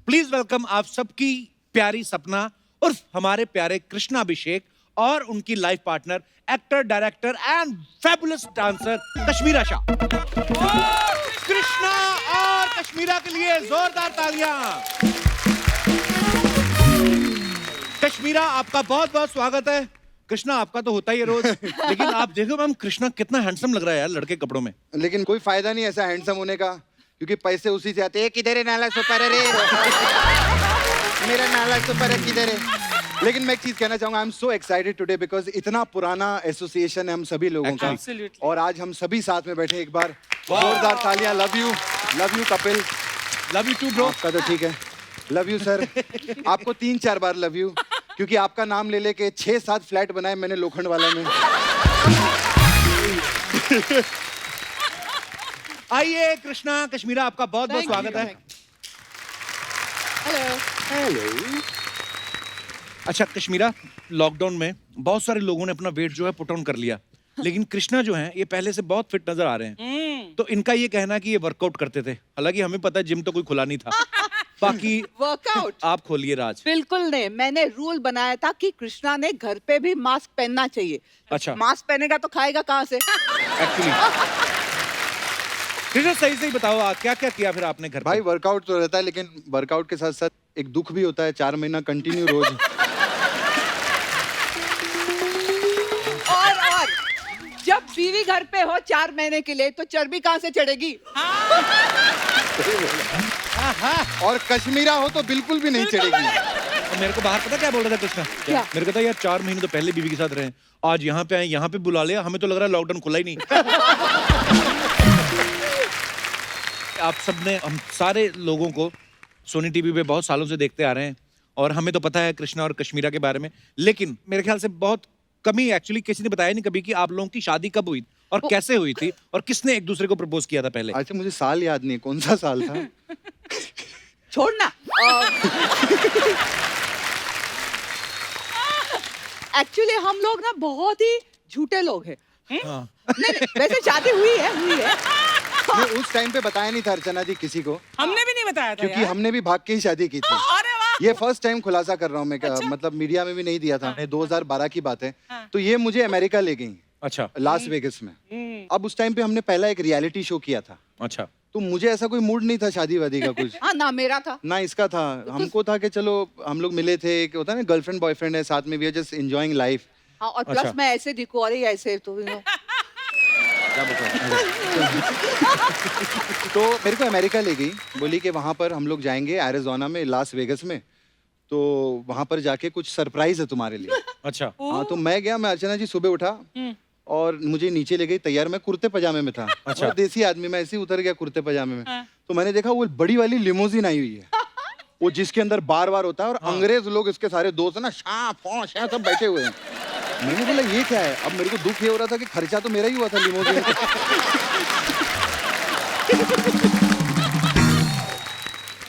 Please welcome आप सबकी प्यारी सपना उर्फ हमारे प्यारे कृष्णा अभिषेक और उनकी life partner actor director and fabulous dancer Kashmira Shah. Krishna और कश्मीरा के लिए जोरदार तालियां। कश्मीरा आपका बहुत बहुत स्वागत है। कृष्णा आपका तो होता ही है रोज, लेकिन आप देखो मैम कृष्णा कितना हैंडसम लग रहा है यार लड़के कपड़ों में। लेकिन कोई फायदा नहीं ऐसा हैंडसम होने का, क्योंकि पैसे उसी से आते हैं। किधर है नाला सुपर है रे मेरा नाला सुपर है किधर है। लेकिन मैं एक चीज कहना चाहूंगा, आई am so excited today because इतना पुराना एसोसिएशन है हम सभी लोगों का, और आज हम सभी साथ में बैठे। एक बार जोरदार तालियां। Love you Kapil. Love you too bro. आपका तो ठीक है। Love you sir. आपको 3-4 बार लव यू, क्योंकि आपका नाम ले लेके 6-7 फ्लैट बनाए मैंने लोखंड वाला में। आइए कृष्णा कश्मीरा आपका बहुत बहुत स्वागत है। हेलो। अच्छा कश्मीरा, लॉकडाउन में बहुत सारे लोगों ने अपना वेट जो है पुट ऑन कर लिया, लेकिन कृष्णा जो है ये पहले से बहुत फिट नजर आ रहे हैं। तो इनका ये कहना कि ये वर्कआउट करते थे, हालांकि हमें पता है जिम तो कोई खुला नहीं था। बाकी वर्कआउट आप खोलिए राज। बिल्कुल नहीं, मैंने रूल बनाया था कि कृष्णा ने घर पे भी मास्क पहनना चाहिए। अच्छा। मास्क पहनेगा तो खाएगा कहाँ से? एक्चुअली कृष्णा सही से ही बताओ क्या क्या किया फिर आपने घर पे? भाई वर्कआउट तो रहता है, लेकिन वर्कआउट के साथ साथ एक दुख भी होता है। 4 महीना कंटिन्यू रोज। और जब बीवी घर पे हो 4 महीने के लिए तो चर्बी कहाँ से चढ़ेगी? और कश्मीरा हो तो बिल्कुल भी नहीं चढ़ेगी। तो मेरे को बाहर पता क्या बोल रहा था कृष्णा? क्या? मेरे को था यार 4 महीने तो पहले बीवी के साथ रहे, आज यहाँ पे आए, यहाँ पे बुला लिया, हमें तो लग रहा है लॉकडाउन खुला ही नहीं। आप सबने हम सारे लोगों को सोनी टीवी पे बहुत सालों से देखते आ रहे हैं, और हमें तो पता है कृष्णा और कश्मीरा के बारे में, लेकिन मेरे ख्याल से बहुत कमी एक्चुअली किसी ने बताया नहीं कभी कि आप लोगों की शादी कब हुई और कैसे हुई थी और किसने एक दूसरे को प्रपोज किया था पहले। अच्छा मुझे साल याद नहीं, कौन सा साल था? छोड़ना। एक्चुअली हम लोग ना बहुत ही झूठे लोग हैं। हाँ। नहीं, वैसे शादी हुई है। मैं उस टाइम पे बताया नहीं था अर्चना जी किसी को, हमने भी नहीं बताया था क्योंकि यार। हमने भी भाग के ही शादी की थी। अरे वाह। ये फर्स्ट टाइम खुलासा कर रहा हूँ मैं, मतलब मीडिया में भी नहीं दिया था। 2012 की बात है। तो ये मुझे अमेरिका ले गई, अच्छा लास वेगस में। अब उस टाइम पे हमने पहला एक रियलिटी शो किया था, अच्छा। तो मुझे ऐसा कोई मूड नहीं था शादी वादी का कुछ। हाँ ना, मेरा था ना इसका था। हमको था कि चलो हम लोग मिले थे, कि होता है ना गर्लफ्रेंड बॉयफ्रेंड है साथ में, we are just enjoying life. हाँ, और प्लस अच्छा। मैं ऐसे दिखूं, अरे ऐसे तो क्या बता। तो मेरे को अमेरिका ले गई, बोली कि वहाँ पर हम लोग जाएंगे एरिज़ोना में, लास वेगस में, तो वहाँ पर जाके कुछ सरप्राइज है तुम्हारे लिए। अच्छा हाँ तो मैं गया, मैं अर्चना जी सुबह उठा और मुझे नीचे ले गई तैयार, मैं कुर्ते पजामे में था। अच्छा। और देसी आदमी, मैं ऐसे ही उतर गया कुर्ते पजामे में। तो मैंने देखा वो बड़ी वाली लिमोजिन आई हुई है, वो जिसके अंदर बार होता है, और अंग्रेज लोग इसके सारे दोस्त है ना, शाह फौश हैं, सब बैठे हुए हैं। मैंने बोला ये क्या है? अब मेरे को दुख ये हो रहा था कि खर्चा तो मेरा ही हुआ था लिमोजिन।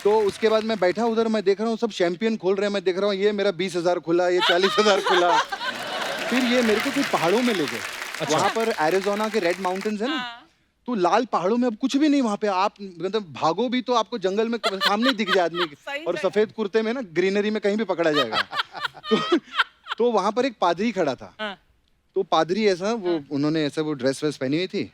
तो उसके बाद मैं बैठा उधर, मैं देख रहा हूँ सब चैंपियन खोल रहे हैं, मैं देख रहा हूँ ये मेरा 20,000 खुला, ये 40,000 खुला। फिर ये मेरे को कोई पहाड़ों में ले गए। अच्छा। वहाँ पर एरिज़ोना के रेड माउंटेन्स है ना, तो लाल पहाड़ों में अब कुछ भी नहीं वहाँ पे। आप मतलब भागो भी तो आपको जंगल में सामने दिख जाए आदमी, और सफेद कुर्ते में ना ग्रीनरी में कहीं भी पकड़ा जाएगा। तो वहाँ पर एक पादरी खड़ा था। तो पादरी ऐसा वो उन्होंने ऐसा वो ड्रेस वेस पहनी हुई थी,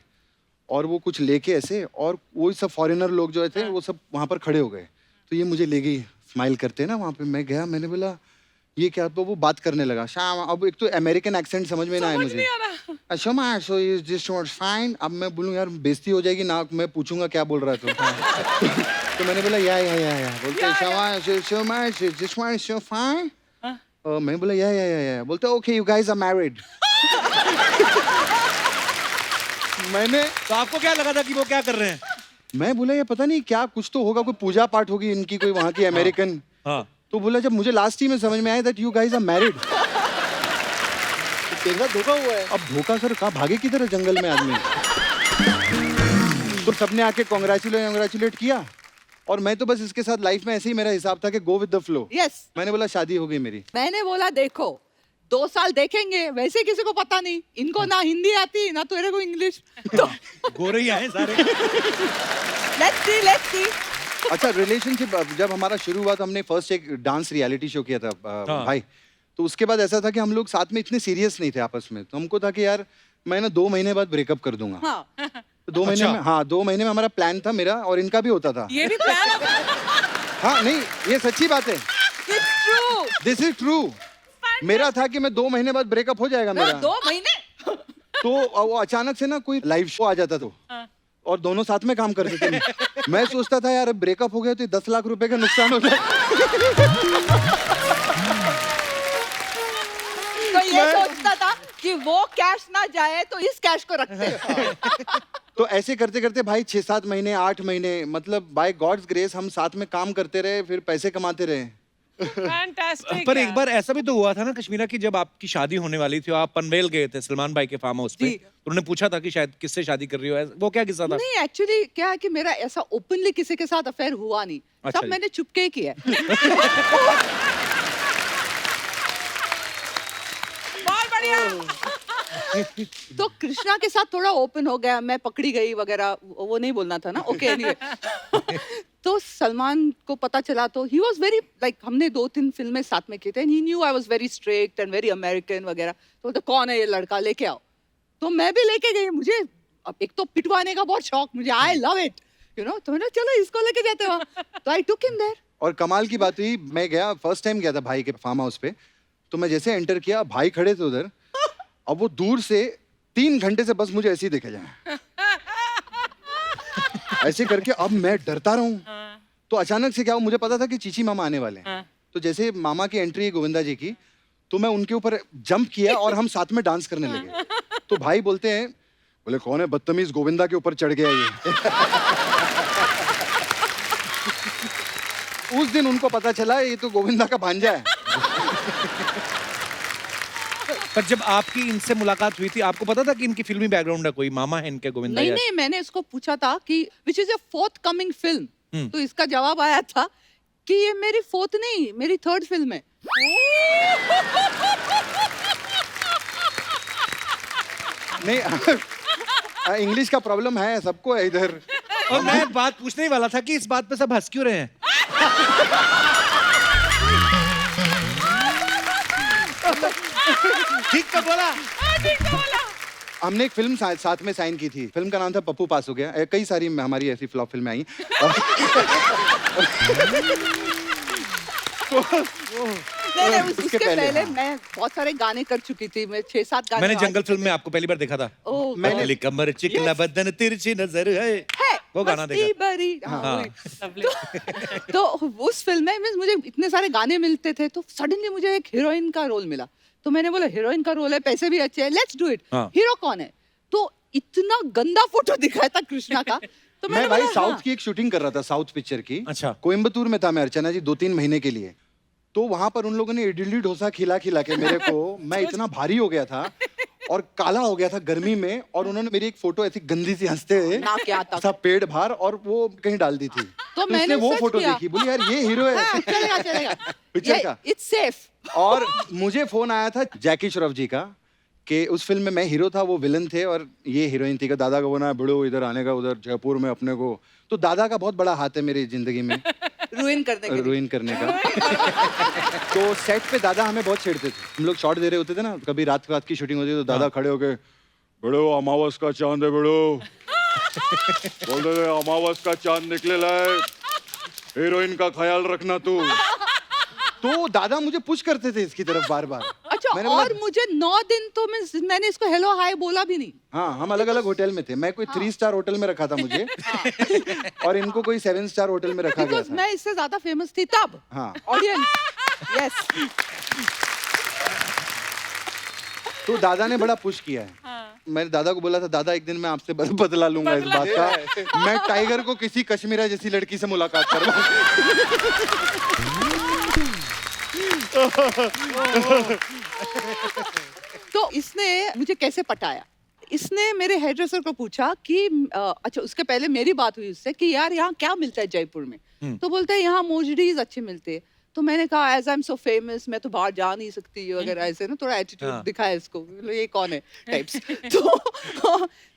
और वो कुछ लेके ऐसे, और वो सब फॉरेनर लोग जो थे वो सब वहाँ पर खड़े हो गए। तो ये मुझे ले गई स्माइल करते ना वहाँ पे। मैं गया, मैंने बोला ये क्या? तो वो बात करने लगा शाम। अब एक तो अमेरिकन एक्सेंट समझ में ना आए मुझे। अच्छा मैं so is this not fine. अब मैं बोलूँ यार बेइज्जती हो जाएगी ना, मैं पूछूंगा क्या बोल रहा है तो मैंने बोला या बोलते Shama this one is so fine. मैं बोला या बोलते okay you guys are married. मैंने तो आपको क्या लगा था कि वो क्या कर रहे हैं? मैं बोला ये पता नहीं क्या, कुछ तो होगा, कोई पूजा पाठ होगी इनकी कोई वहाँ की अमेरिकन। हाँ। तो बोला जब मुझे लास्ट ही में समझ में आया that you guys are married. तेरे साथ धोखा हुआ है। अब धोखा सर, कहाँ भागे किधर है जंगल में आदमी। तो सबने आके कांग्रेचुलेट किया, और मैं तो बस इसके साथ लाइफ में ऐसे ही मेरा हिसाब था कि go with the flow. Yes. मैंने बोला शादी हो गई मेरी। मैंने बोला देखो 2 साल देखेंगे, वैसे किसी को पता नहीं, इनको ना हिंदी आती ना तेरे को इंग्लिश, तो गोरे ही आए सारे। लेट्स सी अच्छा, रिलेशनशिप जब हमारा शुरू हुआ तो हमने फर्स्ट एक डांस रियलिटी शो किया था हाँ। भाई। तो उसके बाद ऐसा था कि हम लोग साथ में इतने सीरियस नहीं थे आपस में, तो हमको था कि यार मैं ना 2 महीने बाद ब्रेकअप कर दूंगा। हाँ तो 2 महीने अच्छा। में, हाँ 2 महीने में हमारा प्लान था, मेरा और इनका भी होता था। ये भी प्लान हाँ नहीं, ये सच्ची बात है, it's true. This is true. मेरा था कि मैं 2 महीने बाद ब्रेकअप हो जाएगा मेरा। 2 महीने। तो वो अचानक से ना कोई लाइव शो आ जाता तो और दोनों साथ में काम करते थे। मैं सोचता था यार ब्रेकअप हो गया तो 10 लाख रुपए का नुकसान हो जाए। तो ये सोचता था कि वो कैश ना जाए तो इस कैश को रखते हैं। तो ऐसे करते करते भाई 6-7 महीने 8 महीने, मतलब बाय गॉड्स ग्रेस हम साथ में काम करते रहे, फिर पैसे कमाते रहे। फैंटास्टिक। पर एक बार ऐसा भी तो हुआ था ना कश्मीरा की, जब आपकी शादी होने वाली थी, आप पनवेल गए थे सलमान भाई के फार्म हाउस पे, जी। तो उन्होंने पूछा था कि शायद किससे शादी कर रही हो, वो क्या किस्सा था? नहीं एक्चुअली क्या है कि मेरा ऐसा ओपनली किसी के साथ अफेयर हुआ नहीं। अच्छा सब जी। मैंने चुपके ही किया है। बहुत बढ़िया। तो कृष्णा के साथ थोड़ा ओपन हो गया, मैं पकड़ी गई वगैरह, वो नहीं बोलना था ना। Okay anyway. तो सलमान को पता चला तो ही वाज वेरी लाइक, हमने 2-3 फिल्में साथ में की थे, he knew I was very strict and very American वगैरह। तो बोलते कौन है ये लड़का, लेके आओ। तो मैं भी लेके गई, मुझे अब एक तो पिटवाने का बहुत शौक मुझे, I love it you know. तो मैंने चलो इसको लेके जाते वहाँ। तो आई टुक हिम देयर। और कमाल की बात हुई, मैं गया फर्स्ट टाइम गया था भाई के फार्म हाउस पे, तो मैं जैसे एंटर किया भाई खड़े थे उधर, अब वो दूर से 3 घंटे से बस मुझे ऐसे ही देखे जाए, ऐसे करके। अब मैं डरता रहूं, तो अचानक से क्या हुआ, मुझे पता था कि चीची मामा आने वाले हैं। तो जैसे मामा की एंट्री है गोविंदा जी की, तो मैं उनके ऊपर जंप किया और हम साथ में डांस करने लगे। तो भाई बोलते हैं, बोले कौन है बदतमीज, गोविंदा के ऊपर चढ़ गया ये। उस दिन उनको पता चला ये तो गोविंदा का भांजा है। पर जब आपकी इनसे मुलाकात हुई थी, आपको पता था कि इनकी फिल्मी बैकग्राउंड है, कोई मामा है इनके गोविंदा? नहीं या- नहीं, मैंने इसको पूछा था कि which is a fourth coming film. तो इसका जवाब आया था कि ये मेरी फोर्थ नहीं, मेरी थर्ड फिल्म है। नहीं, इंग्लिश का प्रॉब्लम है, सबको है इधर। और मैं बात पूछने ही वाला था कि इस बात पे सब हंस क्यों रहे हैं? ठीक तो बोला। हमने एक फिल्म साथ में साइन की थी, फिल्म का नाम था पप्पू पास हो गया। कई सारी हमारी ऐसी फ्लॉप फिल्में आई। नहीं नहीं, उसके पहले हाँ। मैं बहुत सारे गाने कर चुकी थी, मैं 6-7 गाने। मैंने जंगल फिल्म में आपको पहली बार देखा था। ओह, मैंने- पतली कमर चिकना बदन तिरछी नजर है, है वो गाना मस्ती देखा। भरी। हाँ, हाँ। वही। तो उस फिल्म में means मुझे इतने सारे गाने मिलते थे, तो सडनली मुझे एक हीरोइन का रोल मिला। तो मैंने बोला हीरोइन का रोल है, पैसे भी अच्छे हैं, लेट्स डू इट। हाँ। हीरो कौन है? तो इतना गंदा फोटो दिखाया था कृष्णा का। तो मैं मैंने भाई बोला, साउथ हाँ। की एक शूटिंग कर रहा था, साउथ पिक्चर की। अच्छा। कोयम्बतूर में था मैं, अर्चना जी, 2-3 महीने के लिए। तो वहां पर उन लोगों ने इडली डोसा खिला खिला के मेरे को, मैं इतना भारी हो गया था और काला हो गया था गर्मी में, और उन्होंने मेरी एक फोटो ऐसी गंदी सी हंसते हुए, ना क्या तक। सब पेट बाहर, और वो कहीं डाल दी थी। तो मैंने इसने वो सर्च फोटो किया। देखी, बोली यार ये हीरो है। हाँ, चलेगा चलेगा। पिक्चर का। It's safe. और मुझे फोन आया था जैकी श्रॉफ जी का कि उस फिल्म में मैं हीरो था, वो विलन थे और ये हीरोइन थी। का दादा को बोला बड़ो इधर आने का, उधर जयपुर में अपने को। तो दादा का बहुत बड़ा हाथ है मेरी जिंदगी में, रुइन करने के लिए। रुइन करने का। तो सेट पे दादा हमें बहुत छेड़ते थे। हम लोग शॉट दे रहे होते थे ना, कभी रात की शूटिंग होती तो दादा खड़े होके, बड़ो अमावस का चांद है बड़ो, बोलते थे अमावस का चांद निकले लाए, हीरोइन का ख्याल रखना तू। तो दादा मुझे पुश करते थे इसकी तरफ बार बार। अच्छा, मैंने बोला- और मुझे 9 दिन तो मैंने इसको हेलो हाय बोला भी नहीं। हाँ, हम अलग अलग होटल में थे। मैं कोई 3 स्टार होटल में रखा था मुझे, और इनको कोई 7 स्टार होटल में रखा गया बिकॉज था। मैं इससे ज्यादा फेमस थी तब। हाँ। ऑडियंस। यस। तो दादा ने बड़ा पुश किया है। मैंने दादा को बोला था, दादा एक दिन मैं आपसे बदला लूंगा इस बात का, मैं टाइगर को किसी कश्मीरा जैसी लड़की से मुलाकात करवाऊंगा। तो इसने मुझे कैसे पटाया? इसने मेरे हेयर ड्रेसर को पूछा कि अच्छा, उसके पहले मेरी बात हुई उससे कि यार यहाँ क्या मिलता है जयपुर में? तो बोलते हैं यहाँ मोजडीज अच्छे मिलते हैं। तो मैंने कहा as I am so famous मैं तो बाहर जा नहीं सकती वगैरह ऐसे ना थोड़ा एटीट्यूड हाँ। दिखाया इसको मतलब ये कौन है टाइप्स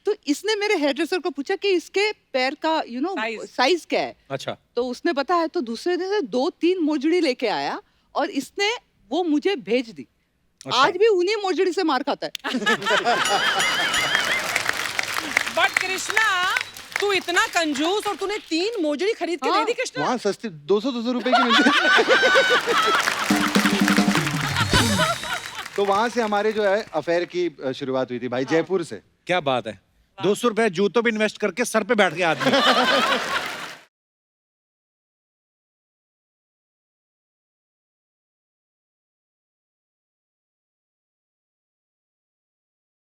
तो इसने मेरे हेयर ड्रेसर को पूछा कि इसके पैर का Size. साइज क्या है अच्छा तो उसने बताया तो दूसरे दिन से 2-3 मोजड़ी लेके आया और इसने वो मुझे भेज दी अच्छा। आज भी उन्हीं मोजड़ी से मार खाता है बट कृष्णा तू इतना कंजूस और तूने 3 मोजड़ी खरीद के दे दी कृष्णा वहाँ सस्ती 200 रुपए की मिलती है। तो वहां से हमारे जो है अफेयर की शुरुआत हुई थी भाई, जयपुर से। क्या बात है, 200 रुपए जूतों पे इन्वेस्ट करके सर पे बैठ गया आदमी